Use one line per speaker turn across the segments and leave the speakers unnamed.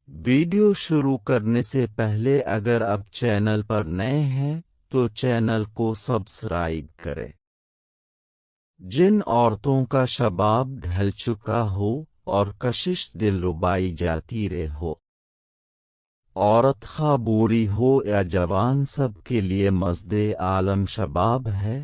Video شروع کرنے سے پہلے اگر اب چینل پر نئے ہیں تو چینل کو سبسکرائب کریں۔ جن عورتوں کا شباب ڈھل چکا ہو اور کشش دلربائی جاتی رہے ہو، عورت خواہ بوڑھی ہو یا جوان، سب کے لیے مزد عالم شباب ہے۔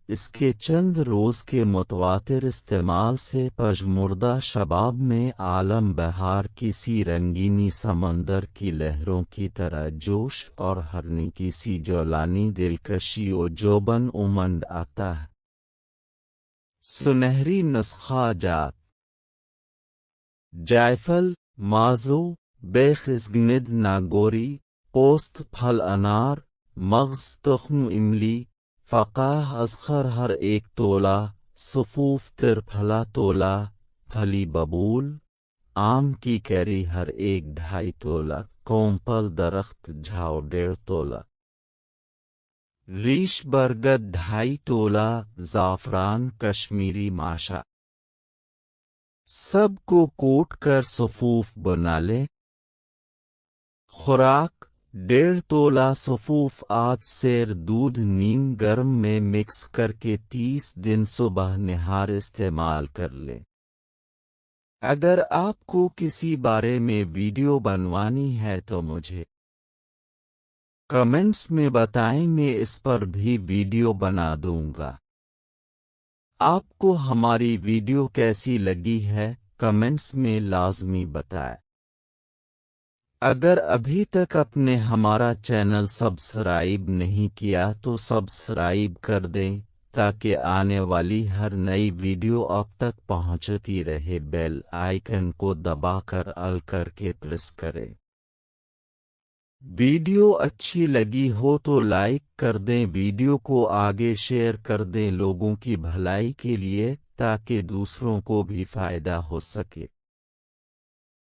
اس کے چند روز کے متواتر استعمال سے پژمردہ شباب میں عالم بہار کی سی رنگینی، سمندر کی لہروں کی طرح جوش اور ہرنی کی سی جولانی دلکشی و جوبن امنڈ آتا ہے۔ سنہری نسخہ جات، جائفل، مازو، بیخزگند ناگوری، پوست پھل انار، مغز تخم املی، فقاہ ازخر ہر ایک تولہ، صفوف تر پھلا تولہ، پھلی ببول، آم کی کیری ہر ایک 2.5 تولہ، کومپل درخت جھاؤ 1.5 تولہ، ریش برگد 2.5 تولہ، زعفران کشمیری ماشا، سب کو کوٹ کر صفوف بنا لے۔ خوراک 1.5 تولہ صفوف آدھ سیر دودھ نیم گرم میں مکس کر کے 30 دن صبح نہار استعمال کر لیں۔ اگر آپ کو کسی بارے میں ویڈیو بنوانی ہے تو مجھے کمنٹس میں بتائیں، میں اس پر بھی ویڈیو بنا دوں گا۔ آپ کو ہماری ویڈیو کیسی لگی ہے کمنٹس میں لازمی بتائیں۔ اگر ابھی تک آپ نے ہمارا چینل سبسکرائب نہیں کیا تو سبسکرائب کر دیں تاکہ آنے والی ہر نئی ویڈیو آپ تک پہنچتی رہے۔ بیل آئیکن کو دبا کر آل کر کے پریس کریں۔ ویڈیو اچھی لگی ہو تو لائک کر دیں، ویڈیو کو آگے شیئر کر دیں لوگوں کی بھلائی کے لیے تاکہ دوسروں کو بھی فائدہ ہو سکے۔